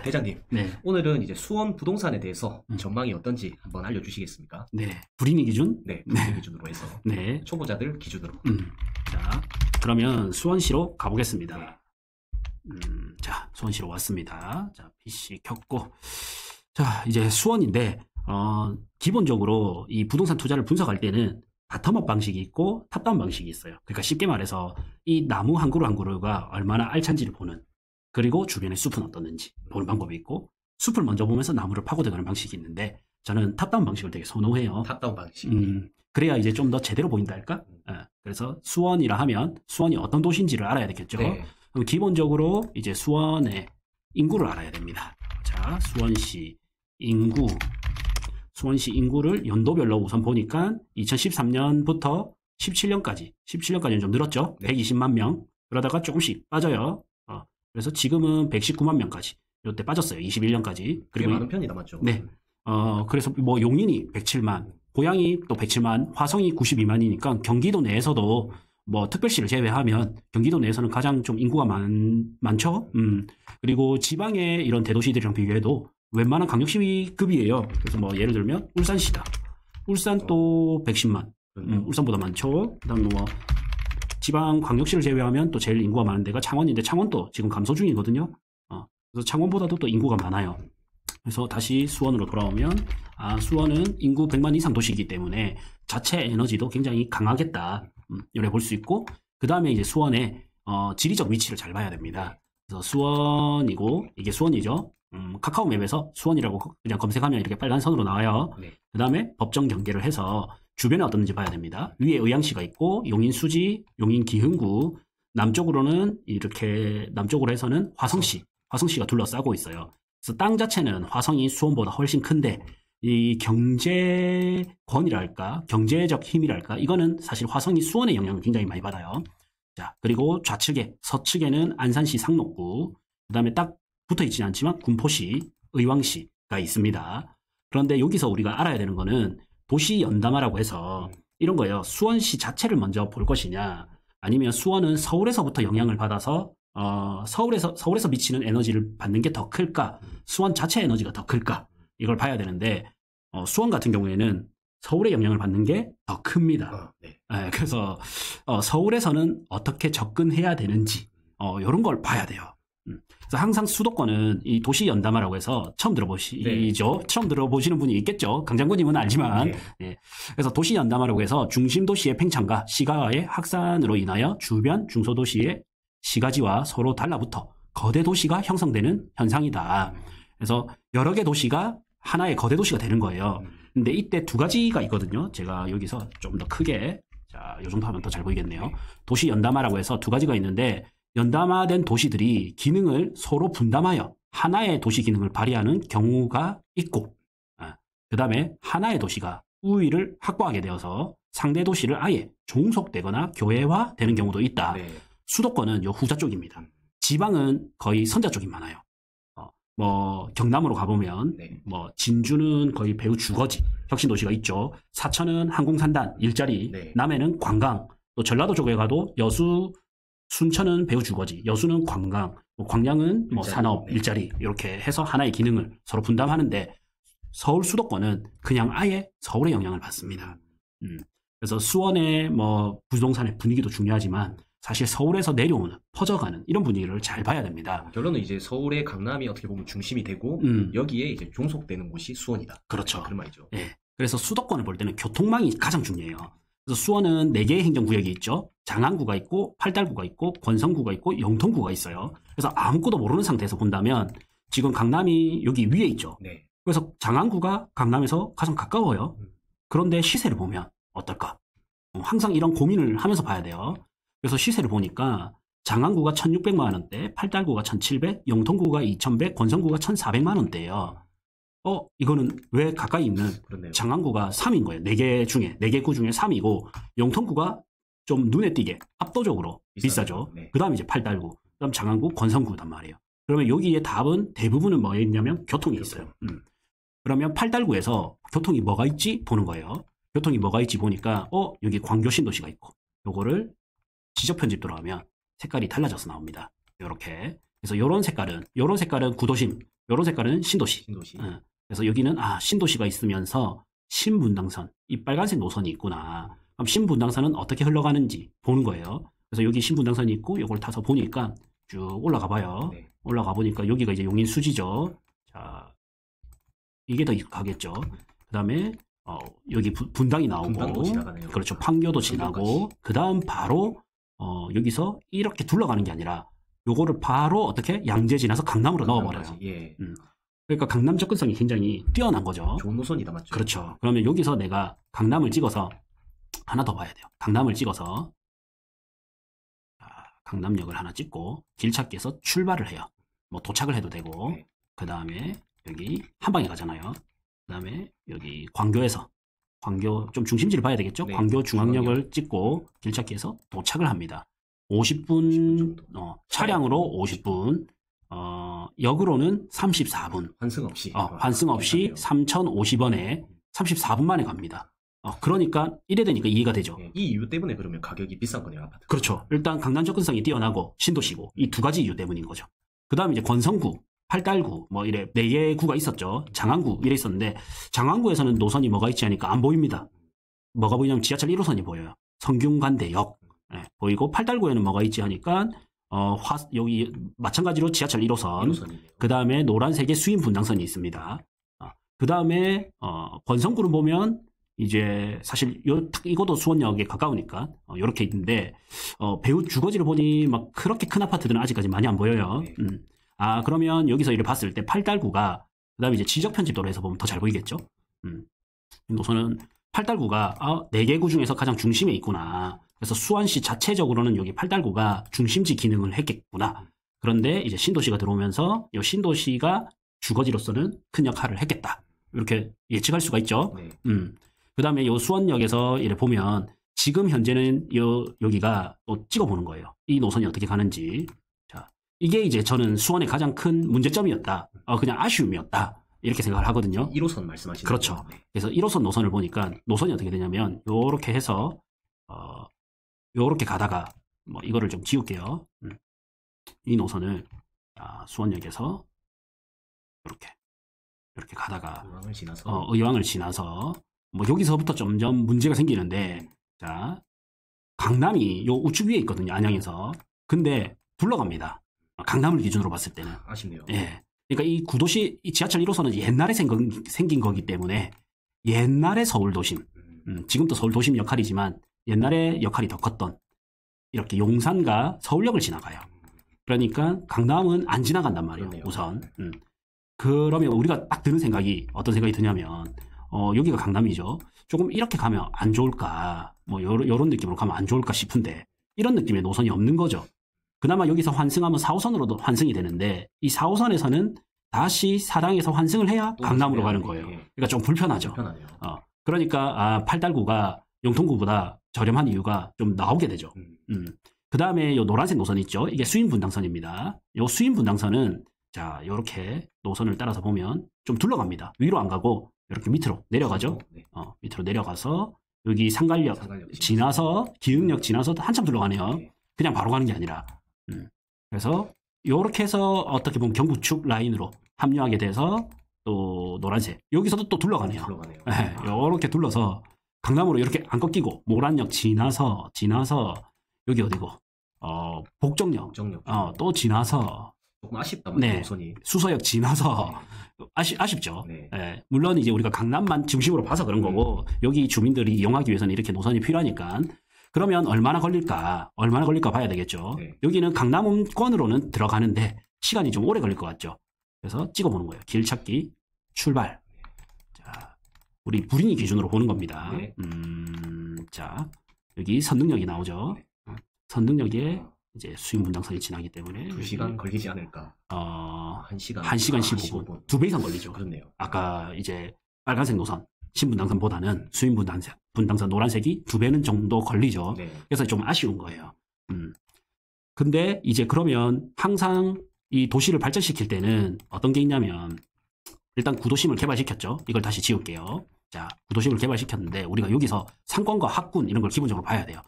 회장님, 네. 오늘은 이제 수원 부동산에 대해서 전망이 어떤지 한번 알려주시겠습니까? 네. 불이익 기준? 네, 불이익 기준으로 해서. 네. 초보자들 기준으로. 자, 그러면 수원시로 가보겠습니다. 네. 자, 수원시로 왔습니다. 자, PC 켰고. 자, 이제 수원인데, 기본적으로 이 부동산 투자를 분석할 때는 바텀업 방식이 있고 탑다운 방식이 있어요. 그러니까 쉽게 말해서 이 나무 한 그루 한 그루가 얼마나 알찬지를 보는, 그리고 주변의 숲은 어떻는지 보는 방법이 있고, 숲을 먼저 보면서 나무를 파고들어가는 방식이 있는데, 저는 탑다운 방식을 되게 선호해요. 탑다운 방식. 그래야 이제 좀 더 제대로 보인다 할까? 그래서 수원이라 하면 수원이 어떤 도시인지를 알아야 되겠죠. 네. 그럼 기본적으로 이제 수원의 인구를 알아야 됩니다. 자, 수원시 인구. 수원시 인구를 연도별로 우선 보니까 2013년부터 17년까지는 좀 늘었죠. 네. 120만 명. 그러다가 조금씩 빠져요. 그래서 지금은 119만 명까지. 이때 빠졌어요. 21년까지. 그리고 많은 편이 남았죠. 네. 그래서 뭐 용인이 107만, 고양이 또 107만, 화성이 92만이니까 경기도 내에서도 뭐 특별시를 제외하면 경기도 내에서는 가장 좀 인구가 많죠. 그리고 지방의 이런 대도시들이랑 비교해도 웬만한 강력시급이에요. 그래서 뭐 예를 들면 울산시다. 울산 또 110만. 울산보다 많죠. 그다음 뭐 지방 광역시를 제외하면 또 제일 인구가 많은 데가 창원인데, 창원도 지금 감소 중이거든요. 그래서 창원보다도 또 인구가 많아요. 그래서 다시 수원으로 돌아오면, 수원은 인구 100만 이상 도시이기 때문에 자체 에너지도 굉장히 강하겠다. 이렇게 볼 수 있고, 그 다음에 이제 수원의 지리적 위치를 잘 봐야 됩니다. 그래서 수원이고, 이게 수원이죠. 카카오맵에서 수원이라고 그냥 검색하면 이렇게 빨간 선으로 나와요. 네. 그 다음에 법정 경계를 해서 주변에 어떤지 봐야 됩니다. 위에 의왕시가 있고, 용인 수지, 용인 기흥구, 남쪽으로는 이렇게, 남쪽으로 해서는 화성시가 둘러싸고 있어요. 그래서 땅 자체는 화성이 수원보다 훨씬 큰데, 이 경제권이랄까, 경제적 힘이랄까, 이거는 사실 화성이 수원의 영향을 굉장히 많이 받아요. 자, 그리고 좌측에, 서측에는 안산시 상록구, 그 다음에 딱 붙어 있지는 않지만 군포시, 의왕시가 있습니다. 그런데 여기서 우리가 알아야 되는 거는 도시 연담화라고 해서 이런 거예요. 수원시 자체를 먼저 볼 것이냐, 아니면 수원은 서울에서부터 영향을 받아서 서울에서 미치는 에너지를 받는 게 더 클까, 수원 자체 에너지가 더 클까, 이걸 봐야 되는데, 수원 같은 경우에는 서울의 영향을 받는 게 더 큽니다. 네. 그래서 서울에서는 어떻게 접근해야 되는지 이런 걸 봐야 돼요. 그래서 항상 수도권은 이 도시 연담화라고 해서 처음 들어보시죠? 네. 처음 들어보시는 분이 있겠죠. 강장군님은 알지만. 네. 네. 그래서 도시 연담화라고 해서 중심 도시의 팽창과 시가의 확산으로 인하여 주변 중소도시의 시가지와 서로 달라붙어 거대 도시가 형성되는 현상이다. 그래서 여러 개 도시가 하나의 거대 도시가 되는 거예요. 근데 이때 두 가지가 있거든요. 제가 여기서 좀 더 크게, 자, 요 정도 하면 더 잘 보이겠네요. 도시 연담화라고 해서 두 가지가 있는데, 연담화된 도시들이 기능을 서로 분담하여 하나의 도시 기능을 발휘하는 경우가 있고, 그 다음에 하나의 도시가 우위를 확보하게 되어서 상대 도시를 아예 종속되거나 교회화되는 경우도 있다. 네. 수도권은 요 후자 쪽입니다. 지방은 거의 선자 쪽이 많아요. 뭐 경남으로 가보면 네. 뭐 진주는 거의 배우 주거지, 혁신도시가 있죠. 사천은 항공산단, 일자리, 네. 남해는 관광, 또 전라도 쪽에 가도 여수, 순천은 배우 주거지, 여수는 관광, 뭐 광양은 뭐 일자리, 산업, 네. 일자리, 이렇게 해서 하나의 기능을 서로 분담하는데, 서울 수도권은 그냥 아예 서울의 영향을 받습니다. 그래서 수원의 뭐 부동산의 분위기도 중요하지만 사실 서울에서 내려오는, 퍼져가는 이런 분위기를 잘 봐야 됩니다. 결론은 이제 서울의 강남이 어떻게 보면 중심이 되고 여기에 이제 종속되는 곳이 수원이다. 그렇죠. 그런 말이죠. 예. 그래서 수도권을 볼 때는 교통망이 가장 중요해요. 그래서 수원은 4개의 행정구역이 있죠. 장안구가 있고, 팔달구가 있고, 권성구가 있고, 영통구가 있어요. 그래서 아무것도 모르는 상태에서 본다면 지금 강남이 여기 위에 있죠. 네. 그래서 장안구가 강남에서 가장 가까워요. 그런데 시세를 보면 어떨까? 항상 이런 고민을 하면서 봐야 돼요. 그래서 시세를 보니까 장안구가 1,600만 원대, 팔달구가 1,700, 영통구가 2,100, 권성구가 1,400만 원대예요. 이거는 왜 가까이 있는 그렇네요. 장안구가 3인 거예요. 4개 구 중에 3이고, 영통구가 좀 눈에 띄게 압도적으로 비싸죠. 네. 그 다음에 이제 팔달구, 그 다음 장안구, 권성구단 말이에요. 그러면 여기에 답은 대부분은 뭐에 있냐면 교통이 있어요. 그러면 팔달구에서 교통이 뭐가 있지? 보는 거예요. 교통이 뭐가 있지 보니까, 여기 광교 신도시가 있고, 요거를 지적 편집 들어가면 색깔이 달라져서 나옵니다. 이렇게. 그래서 요런 색깔은 구도심, 요런 색깔은 신도시. 그래서 여기는 신도시가 있으면서 신분당선, 이 빨간색 노선이 있구나. 그럼 신분당선은 어떻게 흘러가는지 보는 거예요. 그래서 여기 신분당선이 있고 요걸 타서 보니까 쭉 올라가 봐요. 네. 올라가 보니까 여기가 이제 용인 수지죠. 자, 이게 더 가겠죠. 그 다음에 여기 분당이 나오고, 분당도 지나가네요. 그렇죠. 판교도 지나고, 그 다음 바로 여기서 이렇게 둘러가는 게 아니라 요거를 바로 어떻게 양재 지나서 강남으로 넣어버려요. 예. 그러니까 강남 접근성이 굉장히 뛰어난 거죠. 좋은 노선이다, 맞죠? 그렇죠. 그러면 여기서 내가 강남을 찍어서 하나 더 봐야 돼요. 강남을 찍어서 강남역을 하나 찍고 길찾기에서 출발을 해요. 뭐 도착을 해도 되고, 네. 그 다음에 여기 한방에 가잖아요. 그 다음에 여기 광교 좀 중심지를 봐야 되겠죠. 네. 광교 중앙역을 찍고 길찾기에서 도착을 합니다. 50분, 차량으로 50분, 역으로는 34분. 환승 없이. 환승 없이 3,050원에 34분 만에 갑니다. 그러니까 이래 되니까 이해가 되죠. 이 이유 때문에 그러면 가격이 비싼 거네요, 아파트. 그렇죠. 일단 강남 접근성이 뛰어나고 신도시고 이 두 가지 이유 때문인 거죠. 그 다음에 이제 권성구, 팔달구 뭐 이래 4개의 구가 있었죠. 장안구 이래 있었는데 장안구에서는 노선이 뭐가 있지 하니까 안 보입니다. 뭐가 보이냐면 지하철 1호선이 보여요. 성균관대역 보이고, 팔달구에는 뭐가 있지 하니까 여기 마찬가지로 지하철 1호선, 그 다음에 노란색의 수인 분당선이 있습니다. 그 다음에 권성구를 보면 이제 사실 이것도 수원역에 가까우니까 이렇게 있는데 배우 주거지를 보니 막 그렇게 큰 아파트들은 아직까지 많이 안 보여요. 그러면 여기서 이를 봤을 때 팔달구가, 그 다음에 이제 지적 편집도로 해서 보면 더 잘 보이겠죠. 노선은 팔달구가 4개 구 중에서 가장 중심에 있구나. 그래서 수원시 자체적으로는 여기 팔달구가 중심지 기능을 했겠구나. 그런데 이제 신도시가 들어오면서 이 신도시가 주거지로서는 큰 역할을 했겠다. 이렇게 예측할 수가 있죠. 그 다음에 이 수원역에서 이렇게 보면 지금 현재는 여기가 또 찍어보는 거예요. 이 노선이 어떻게 가는지. 자, 이게 이제 저는 수원의 가장 큰 문제점이었다. 그냥 아쉬움이었다. 이렇게 생각을 하거든요. 1호선 말씀하시는 그렇죠. 거죠? 그래서 1호선 노선을 보니까 노선이 어떻게 되냐면 요렇게 해서 요렇게 가다가 뭐 이거를 좀 지울게요. 이 노선을 수원역에서 이렇게 가다가 의왕을 지나서 뭐 여기서부터 점점 문제가 생기는데, 자, 강남이 요 우측 위에 있거든요. 안양에서. 근데 둘러갑니다. 강남을 기준으로 봤을 때는. 아쉽네요. 예. 그러니까 이 구도시, 이 지하철 1호선은 옛날에 생긴 거기 때문에 옛날의 서울 도심, 지금도 서울 도심 역할이지만 옛날에 역할이 더 컸던 이렇게 용산과 서울역을 지나가요. 그러니까 강남은 안 지나간단 말이에요. 그러네요. 우선. 그러면 우리가 딱 드는 생각이 어떤 생각이 드냐면 여기가 강남이죠. 조금 이렇게 가면 안 좋을까, 뭐 요런 느낌으로 가면 안 좋을까 싶은데 이런 느낌의 노선이 없는 거죠. 그나마 여기서 환승하면 4호선으로도 환승이 되는데 이 4호선에서는 다시 사당에서 환승을 해야 강남으로 가는 거예요. 그러니까 좀 불편하죠. 그러니까 팔달구가 영통구보다 저렴한 이유가 좀 나오게 되죠. 그 다음에 요 노란색 노선 있죠. 이게 수인분당선입니다. 요 수인분당선은 자, 요렇게 노선을 따라서 보면 좀 둘러갑니다. 위로 안 가고 이렇게 밑으로 내려가죠. 밑으로 내려가서 여기 상갈역 지나서 기흥역 지나서 한참 둘러가네요. 그냥 바로 가는 게 아니라. 그래서 요렇게 해서 어떻게 보면 경부축 라인으로 합류하게 돼서 또 노란색 여기서도 또 둘러가네요. 네, 요렇게 둘러서 강남으로 이렇게 안 꺾이고 모란역 지나서 여기 어디고 복정역 또 지나서 조금 아쉽다. 네, 수서역 지나서 아쉽죠. 네, 물론 이제 우리가 강남만 중심으로 봐서 그런 거고 여기 주민들이 이용하기 위해서는 이렇게 노선이 필요하니까. 그러면 얼마나 걸릴까 봐야 되겠죠. 여기는 강남권으로는 들어가는데 시간이 좀 오래 걸릴 것 같죠. 그래서 찍어보는 거예요. 길 찾기 출발. 자, 우리 불인이 기준으로 보는 겁니다. 자, 여기 선릉역이 나오죠. 선릉역에 이제 수인분당선이 지나기 때문에 2시간 걸리지 않을까? 1시간 15분. 2배 이상 걸리죠. 그렇네요. 아까 이제 빨간색 노선 신분당선보다는 수인분당선 노란색이 2배는 정도 걸리죠. 그래서 좀 아쉬운 거예요. 근데 이제 그러면 항상 이 도시를 발전시킬 때는 어떤 게 있냐면 일단 구도심을 개발시켰죠. 이걸 다시 지울게요. 자, 구도심을 개발시켰는데 우리가 여기서 상권과 학군 이런 걸 기본적으로 봐야 돼요.